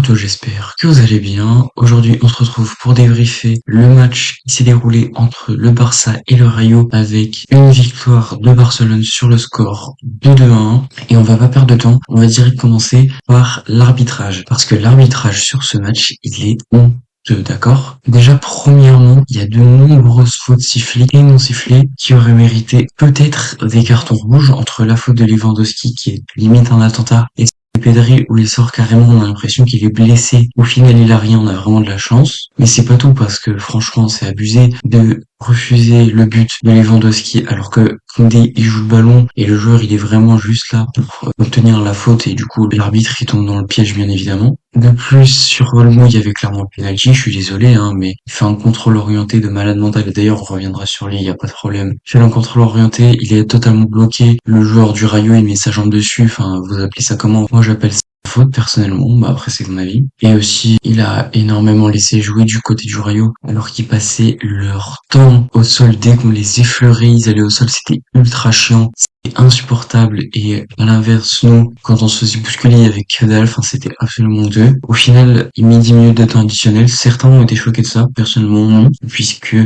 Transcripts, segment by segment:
tous, j'espère que vous allez bien. Aujourd'hui, on se retrouve pour débriefer le match qui s'est déroulé entre le Barça et le Rayo avec une victoire de Barcelone sur le score de 2-1. Et on va pas perdre de temps, on va direct commencer par l'arbitrage. Parce que l'arbitrage sur ce match, il est honteux, d'accord? Déjà, premièrement, il y a de nombreuses fautes sifflées et non sifflées qui auraient mérité peut-être des cartons rouges entre la faute de Lewandowski qui est limite un attentat et Pedri où il sort carrément, on a l'impression qu'il est blessé. Au final, il a rien, on a vraiment de la chance. Mais c'est pas tout parce que franchement, c'est abusé de refuser le but de Lewandowski alors que Koundé il joue le ballon et le joueur il est vraiment juste là pour obtenir la faute et du coup l'arbitre il tombe dans le piège bien évidemment. De plus sur Olmo il y avait clairement le penalty, je suis désolé mais il fait un contrôle orienté de malade mental et d'ailleurs on reviendra sur lui, il y a pas de problème. Il fait un contrôle orienté, il est totalement bloqué, le joueur du Rayo il met sa jambe dessus, enfin vous appelez ça comment? Moi j'appelle ça faute personnellement, après c'est mon avis. Et aussi, il a énormément laissé jouer du côté du Rayo, alors qu'ils passaient leur temps au sol dès qu'on les effleurait, ils allaient au sol, c'était ultra chiant. C'était insupportable et à l'inverse nous quand on se faisait bousculer il y avait que dalle, c'était absolument honteux. Au final il met 10 minutes de temps additionnel, certains ont été choqués de ça, personnellement non, puisque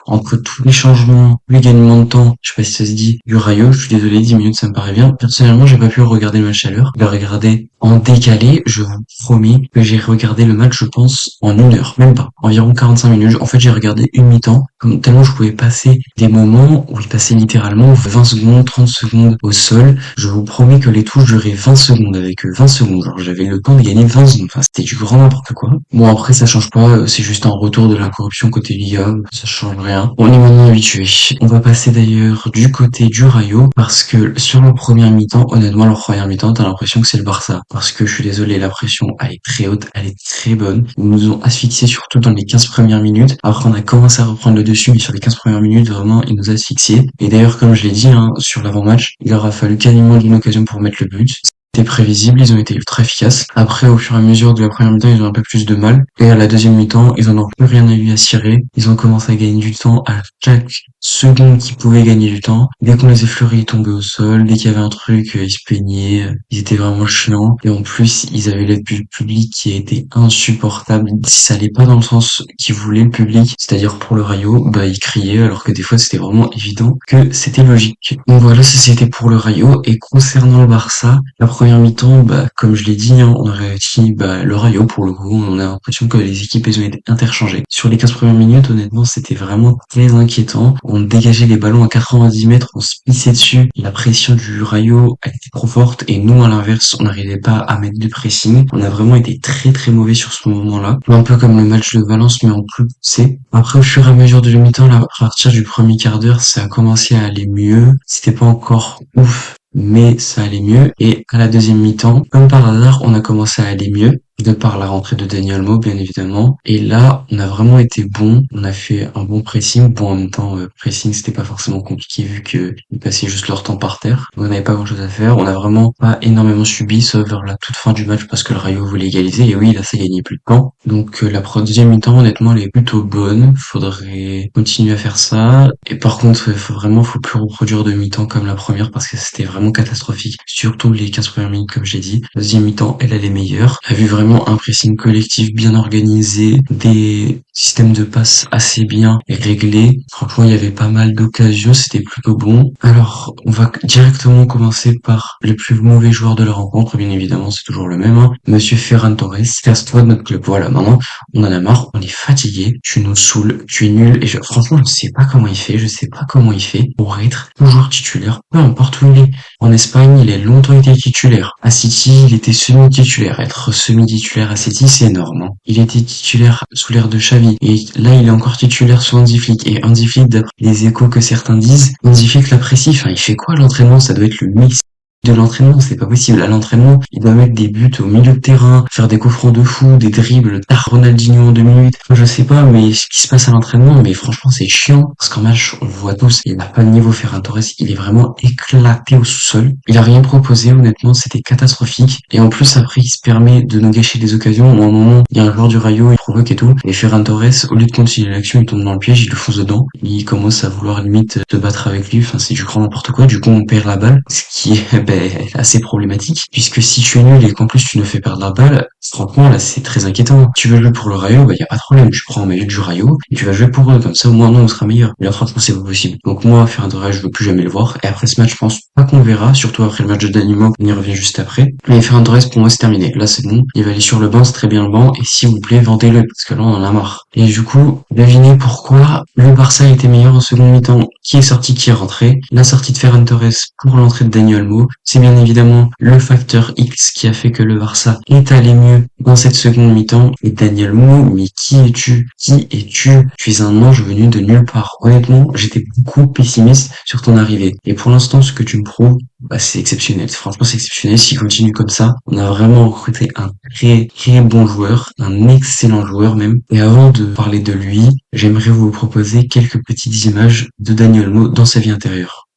entre tous les changements, les gagnements de temps, je sais pas si ça se dit, du Rayo, je suis désolé, 10 minutes ça me paraît bien. Personnellement j'ai pas pu regarder le match à l'heure, je l'ai regardé en décalé, je vous promets que j'ai regardé le match je pense en 1 heure, même pas, environ 45 minutes. En fait j'ai regardé une mi-temps, tellement je pouvais passer des moments où il passait littéralement 20 secondes, 30 secondes au sol. Je vous promets que les touches duraient 20 secondes avec 20 secondes. Genre, j'avais le temps de gagner 20 secondes. C'était du grand n'importe quoi. Bon, après, ça change pas. C'est juste un retour de la corruption côté Liga. Ça change rien. On est maintenant habitué. On va passer d'ailleurs du côté du Rayo parce que sur la première mi-temps, honnêtement, la première mi-temps, t'as l'impression que c'est le Barça. Parce que je suis désolé, la pression, elle est très haute, elle est très bonne. Ils nous ont asphyxiés surtout dans les 15 premières minutes. Après, on a commencé à reprendre le dessus, mais sur les 15 premières minutes, vraiment, ils nous ont asphyxiés. Et d'ailleurs, comme je l'ai dit, sur l'avant-match, il aura fallu quasiment une occasion pour mettre le but. C'était prévisible, ils ont été ultra efficaces. Après, au fur et à mesure de la première mi-temps, ils ont un peu plus de mal. Et à la deuxième mi-temps, ils en ont plus rien à lui à cirer. Ils ont commencé à gagner du temps à chaque seconde qu'ils pouvaient gagner du temps. Dès qu'on les effleurait, ils tombaient au sol. Dès qu'il y avait un truc, ils se peignaient. Ils étaient vraiment chiants. Et en plus, ils avaient l'aide du public qui a été insupportable. Si ça allait pas dans le sens qu'ils voulaient le public, c'est-à-dire pour le Rayo, ils criaient alors que des fois c'était vraiment évident que c'était logique. Donc voilà, ça c'était pour le Rayo. Et concernant le Barça, la première mi-temps, comme je l'ai dit, on a réussi le Rayo pour le coup. On a l'impression que les équipes elles ont été interchangées. Sur les 15 premières minutes, honnêtement, c'était vraiment très inquiétant. On dégageait les ballons à 90 mètres, on se pissait dessus. La pression du Rayo elle était trop forte et nous, à l'inverse, on n'arrivait pas à mettre du pressing. On a vraiment été très très mauvais sur ce moment-là. Un peu comme le match de Valence, mais en plus poussé. Après, au fur et à mesure de la mi-temps, à partir du premier quart d'heure, ça a commencé à aller mieux. C'était pas encore ouf, mais ça allait mieux. Et à la deuxième mi-temps, comme par hasard, on a commencé à aller mieux, de par la rentrée de Dani Olmo, bien évidemment. Et là, on a vraiment été bon. On a fait un bon pressing. Bon, en même temps, pressing, c'était pas forcément compliqué vu que ils passaient juste leur temps par terre. On n'avait pas grand-chose à faire. On a vraiment pas énormément subi, sauf vers la toute fin du match parce que le Rayo voulait égaliser. Et oui, là, ça gagnait plus de temps. Donc, la deuxième mi-temps, honnêtement, elle est plutôt bonne. Faudrait continuer à faire ça. Et par contre, faut plus reproduire de mi-temps comme la première parce que c'était vraiment catastrophique. Surtout les 15 premières minutes, comme j'ai dit. La deuxième mi-temps, elle est meilleure. A vu vraiment un pressing collectif bien organisé, des systèmes de passes assez bien réglés. Franchement, il y avait pas mal d'occasions, c'était plutôt bon. Alors, on va directement commencer par les plus mauvais joueurs de la rencontre, bien évidemment, c'est toujours le même. Monsieur Ferran Torres, casse-toi de notre club. Voilà, maintenant, on en a marre, on est fatigué, tu nous saoules, tu es nul, et franchement, je sais pas comment il fait pour être toujours titulaire, peu importe où il est. En Espagne, il a longtemps été titulaire. À City, il était semi-titulaire. Être semi-titulaire à City, c'est énorme. Il était titulaire sous l'ère de Xavi. Et là, il est encore titulaire sous Hansi Flick. Et Hansi Flick, d'après les échos que certains disent, Hansi Flick l'apprécie. Il fait quoi à l'entraînement? Ça doit être le mix de l'entraînement, c'est pas possible. À l'entraînement, il doit mettre des buts au milieu de terrain, faire des coups francs de fou, des dribbles, tard Ronaldinho en 2 minutes. Je sais pas, mais ce qui se passe à l'entraînement, mais franchement, c'est chiant. Parce qu'en match, on le voit tous, il n'a pas de niveau Ferran Torres, il est vraiment éclaté au sous-sol. Il a rien proposé, honnêtement, c'était catastrophique. Et en plus, après, il se permet de nous gâcher des occasions où à un moment, il y a un joueur du Rayo, il provoque et tout. Et Ferran Torres, au lieu de continuer l'action, il tombe dans le piège, il le fonce dedans. Il commence à vouloir limite se battre avec lui. C'est du grand n'importe quoi. Du coup, on perd la balle. Ce qui est, assez problématique, puisque si tu es nul et qu'en plus tu nous fais perdre la balle, Franchement, là, c'est très inquiétant. Tu veux jouer pour le Rayo, bah, y a pas de problème. Tu prends un maillot du Rayo et tu vas jouer pour eux. Comme ça, au moins, nous, on sera meilleur. Mais là, franchement, c'est pas possible. Donc, moi, Ferran, je veux plus jamais le voir. Et après ce match, je pense pas qu'on le verra, surtout après le match de Danilo. On y revient juste après. Mais Ferran, pour moi, c'est terminé. Là, c'est bon. Il va aller sur le banc, c'est très bien le banc. Et s'il vous plaît, vendez-le. Parce que là, on en a marre. Et du coup, devinez pourquoi le Barça était meilleur en seconde mi-temps. Qui est sorti, qui est rentré. La sortie de Ferran Torres pour l'entrée de Dani Olmo. C'est bien évidemment le facteur X qui a fait que le Barça est allé mieux dans cette seconde mi-temps. Et Dani Olmo, mais qui es-tu? Qui es-tu? Tu es un ange venu de nulle part. Honnêtement, j'étais beaucoup pessimiste sur ton arrivée. Et pour l'instant, ce que tu me prouves, bah, c'est exceptionnel. Franchement, c'est exceptionnel. S'il continue comme ça, on a vraiment recruté un très, très bon joueur, un excellent joueur même. Et avant de parler de lui, j'aimerais vous proposer quelques petites images de Dani Olmo dans sa vie intérieure.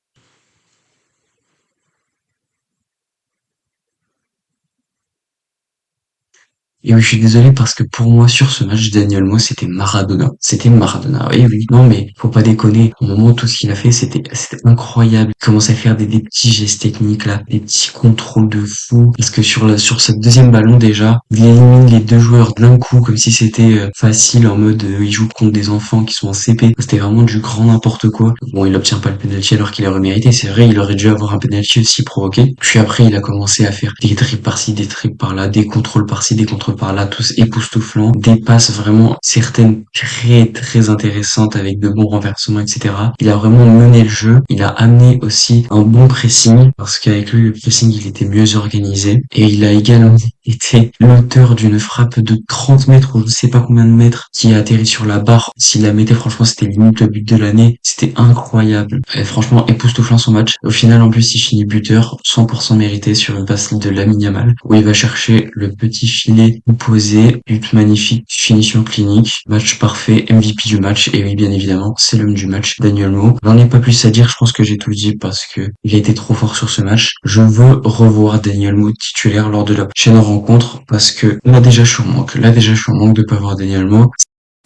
Et oui, je suis désolé parce que pour moi, sur ce match, Daniel Mo, c'était Maradona. C'était Maradona. Et oui, non, mais faut pas déconner. Au moment où tout ce qu'il a fait, c'était incroyable. Il commence à faire des petits gestes techniques, là, des petits contrôles de fou. Parce que sur ce deuxième ballon, déjà, il élimine les deux joueurs d'un coup, comme si c'était facile, en mode, il joue contre des enfants qui sont en CP. C'était vraiment du grand n'importe quoi. Bon, il obtient pas le penalty alors qu'il aurait mérité. C'est vrai, il aurait dû avoir un penalty aussi provoqué. Puis après, il a commencé à faire des dribbles par-ci, des dribbles par-là, des contrôles par-ci, des contrôles par là, tous époustouflants, des passes vraiment certaines très très intéressantes avec de bons renversements, etc. Il a vraiment mené le jeu, il a amené aussi un bon pressing, parce qu'avec lui, le pressing, il était mieux organisé, et il a également été l'auteur d'une frappe de 30 mètres ou je sais pas combien de mètres qui a atterri sur la barre. S'il la mettait, franchement, c'était limite le but de l'année. C'était incroyable. Et franchement, époustouflant son match. Au final, en plus, il finit buteur, 100% mérité sur une passe de Lamine Yamal, où il va chercher le petit filet opposé, but magnifique, finition clinique, match parfait, MVP du match, et oui, bien évidemment, c'est l'homme du match, Daniel Mo. J'en ai pas plus à dire, je pense que j'ai tout dit parce que il a été trop fort sur ce match. Je veux revoir Daniel Mo titulaire lors de la prochaine rencontre parce que là déjà je suis en manque. Là déjà je suis en manque de pas voir Daniel Mo.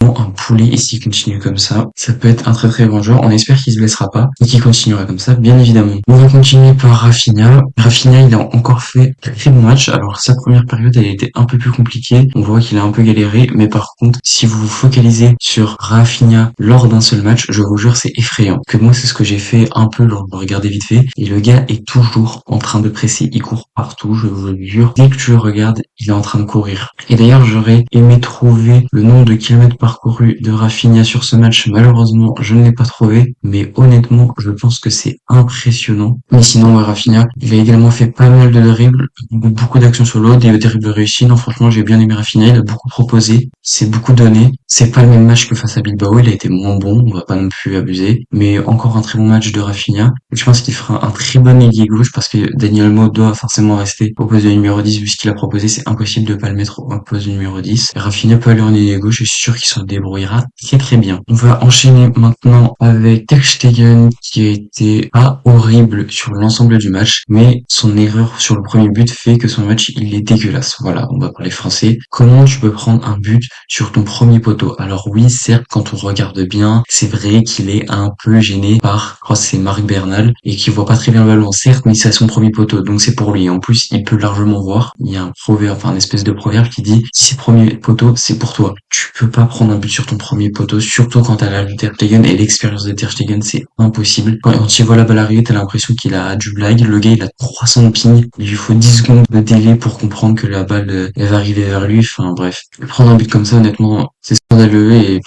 Un poulet et s'il continue comme ça peut être un très très bon joueur. On espère qu'il se blessera pas et qu'il continuera comme ça, bien évidemment. On va continuer par Rafinha. Rafinha, il a encore fait un très bon match. Alors sa première période, elle a été un peu plus compliquée. On voit qu'il a un peu galéré, mais par contre, si vous vous focalisez sur Rafinha lors d'un seul match, je vous jure, c'est effrayant. Que moi, c'est ce que j'ai fait un peu lors de regarder vite fait. Et le gars est toujours en train de presser. Il court partout, je vous le jure. Dès que tu le regardes, il est en train de courir. Et d'ailleurs, j'aurais aimé trouver le nombre de kilomètres parcouru de Rafinha sur ce match. Malheureusement, je ne l'ai pas trouvé, mais honnêtement, je pense que c'est impressionnant. Mais sinon, Rafinha, il a également fait pas mal de dribbles, beaucoup d'actions solo, des dribbles réussis. Non, franchement, j'ai bien aimé Rafinha, il a beaucoup proposé, c'est beaucoup donné. C'est pas le même match que face à Bilbao, il a été moins bon, on va pas non plus abuser, mais encore un très bon match de Rafinha. Je pense qu'il fera un très bon ailier gauche parce que Daniel Mo doit forcément rester au poste de numéro 10 vu ce qu'il a proposé, c'est impossible de pas le mettre au poste de numéro 10. Rafinha peut aller en ailier gauche, je suis sûr qu'il s'en débrouillera très très bien. On va enchaîner maintenant avec Ter Stegen qui a été pas horrible sur l'ensemble du match, mais son erreur sur le premier but fait que son match il est dégueulasse. Voilà, on va parler français. Comment tu peux prendre un but sur ton premier poteau? Alors oui, certes, quand on regarde bien, c'est vrai qu'il est un peu gêné par, je crois que c'est Marc Bernal, et qu'il voit pas très bien le ballon, certes, mais c'est son premier poteau, donc c'est pour lui. En plus, il peut largement voir. Il y a un proverbe, enfin une espèce de proverbe qui dit, si c'est premier poteau, c'est pour toi. Tu peux pas prendre un but sur ton premier poteau, surtout quand t'as l'âge de Ter Stegen, et l'expérience de Ter Stegen, c'est impossible. Quand tu vois la balle arriver, t'as l'impression qu'il a du blague. Le gars, il a 300 de ping. Il lui faut 10 secondes de délai pour comprendre que la balle, elle va arriver vers lui. Enfin, bref. Prendre un but comme ça, honnêtement, c'est scandaleux et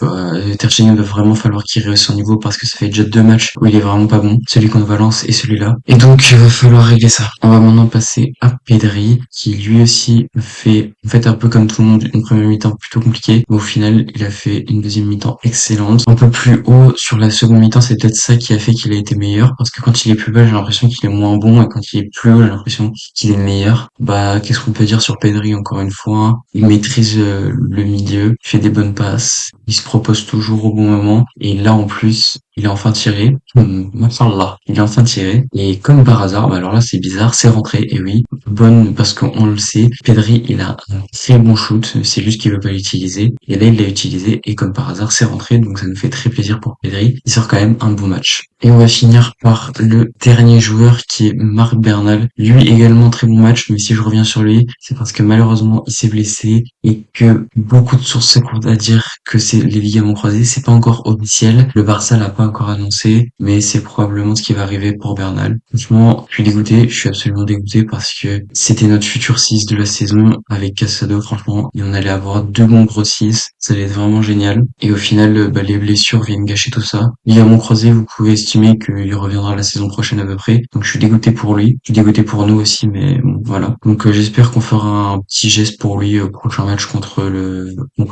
Ter Stegen va vraiment falloir qu'il rehausse son niveau parce que ça fait déjà 2 matchs où il est vraiment pas bon. Celui contre Valence et celui-là. Et donc, il va falloir régler ça. On va maintenant passer à Pedri, qui lui aussi fait, en fait, un peu comme tout le monde, une première mi-temps plutôt compliquée. Mais au final, il a fait une deuxième mi-temps excellente. Un peu plus haut sur la seconde mi-temps, c'est peut-être ça qui a fait qu'il a été meilleur. Parce que quand il est plus bas, j'ai l'impression qu'il est moins bon. Et quand il est plus haut, j'ai l'impression qu'il est meilleur. Bah, qu'est-ce qu'on peut dire sur Pedri encore une fois? Il maîtrise le milieu, il fait des bonnes passes, il se propose toujours au bon moment. Et là, en plus, il a enfin tiré. Machallah. Il a enfin tiré. Et comme par hasard, bah alors là, c'est bizarre, c'est rentré. Et oui, bonne parce qu'on le sait. Pedri, il a un très bon shoot, c'est juste qu'il veut pas l'utiliser. Et là, il l'a utilisé et comme par hasard, c'est rentré, donc ça nous fait très plaisir pour Pedri. Il sort quand même un bon match. Et on va finir par le dernier joueur qui est Marc Bernal. Lui également très bon match, mais si je reviens sur lui, c'est parce que malheureusement il s'est blessé et que beaucoup de sources s'accordent à dire que c'est les ligaments croisés. C'est pas encore officiel. Le Barça l'a pas encore annoncé, mais c'est probablement ce qui va arriver pour Bernal. Franchement, je suis dégoûté, je suis absolument dégoûté parce que c'était notre futur 6 de la saison avec Casado, franchement, et on allait avoir deux bons gros 6. Ça allait être vraiment génial. Et au final, les blessures viennent gâcher tout ça. Ligament croisé, vous pouvez estimer qu'il reviendra la saison prochaine à peu près. Donc je suis dégoûté pour lui. Je suis dégoûté pour nous aussi, mais bon, voilà. Donc j'espère qu'on fera un petit geste pour lui au prochain match contre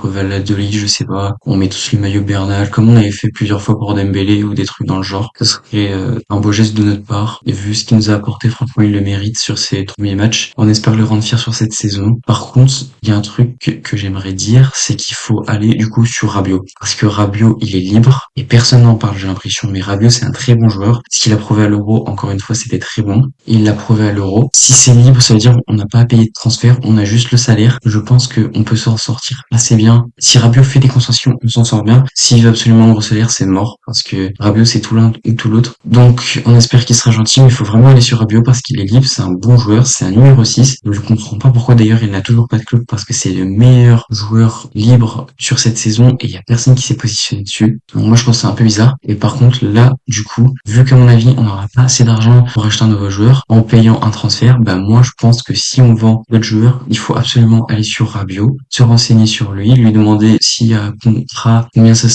Valladolid, je sais pas. On met tous le maillot Bernal, comme on avait fait plusieurs fois pour Dembélé ou des trucs dans le genre. Ce serait un beau geste de notre part. Et vu ce qu'il nous a apporté, franchement, il le mérite sur ses premiers matchs. On espère le rendre fier sur cette saison. Par contre, il y a un truc que j'aimerais dire, c'est qu'il faut aller du coup sur Rabiot. Parce que Rabiot, il est libre et personne n'en parle, j'ai l'impression. Mais Rabiot, c'est un très bon joueur. Ce qu'il a prouvé à l'Euro, encore une fois, c'était très bon. Il l'a prouvé à l'Euro. Si c'est libre, ça veut dire on n'a pas à payer de transfert, on a juste le salaire. Je pense qu'on peut s'en sortir assez bien. Si Rabiot fait des concessions, on s'en sort bien. S'il veut absolument un gros salaire, c'est mort. Parce que Rabiot, c'est tout l'un ou tout l'autre. Donc, on espère qu'il sera gentil, mais il faut vraiment aller sur Rabiot parce qu'il est libre, c'est un bon joueur, c'est un numéro 6. Je comprends pas pourquoi d'ailleurs il n'a toujours pas de club parce que c'est le meilleur joueur libre sur cette saison et il y a personne qui s'est positionné dessus. Donc moi je pense que c'est un peu bizarre. Et par contre là, du coup, vu qu'à mon avis on n'aura pas assez d'argent pour acheter un nouveau joueur en payant un transfert, bah moi je pense que si on vend notre joueur, il faut absolument aller sur Rabiot, se renseigner sur lui demander s'il y a un contrat, combien ça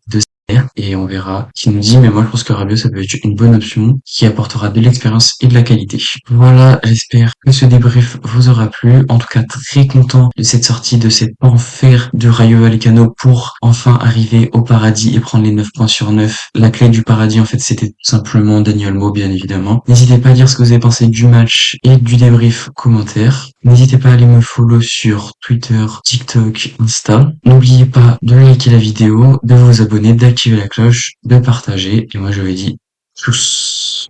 de salaire et on verra qui nous dit, mais moi je pense que Rabiot ça peut être une bonne option qui apportera de l'expérience et de la qualité. Voilà, j'espère que ce débrief vous aura plu. En tout cas, très content de cette sortie, de cet enfer de Rayo Vallecano pour enfin arriver au paradis et prendre les 9 points sur 9. La clé du paradis, en fait, c'était tout simplement Daniel Mo, bien évidemment. N'hésitez pas à dire ce que vous avez pensé du match et du débrief commentaire. N'hésitez pas à aller me follow sur Twitter, TikTok, Insta. N'oubliez pas de liker la vidéo, de vous abonner, d'activer la cloche, de partager. Et moi, je vous dis tchuss.